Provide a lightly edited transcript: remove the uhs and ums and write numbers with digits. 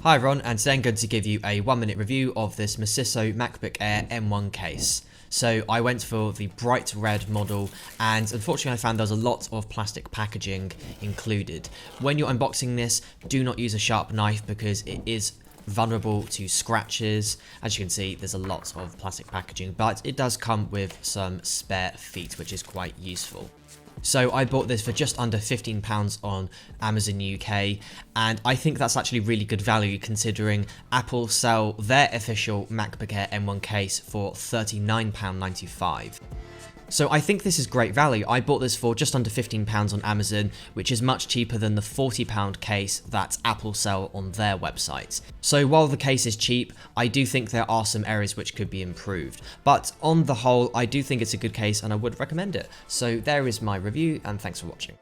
Hi everyone, and today I'm going to give you a 1-minute review of this MOSISO MacBook Air M1 case. So I went for the bright red model, and unfortunately I found there was a lot of plastic packaging included. When you're unboxing this, do not use a sharp knife because it is vulnerable to scratches. As you can see, there's a lot of plastic packaging, but it does come with some spare feet, which is quite useful. So I bought this for just under £15 on Amazon UK, and I think that's actually really good value considering Apple sell their official MacBook Air M1 case for £39.95. So I think this is great value. I bought this for just under £15 on Amazon, which is much cheaper than the £40 case that Apple sell on their website. So while the case is cheap, I do think there are some areas which could be improved. But on the whole, I do think it's a good case and I would recommend it. So there is my review, and thanks for watching.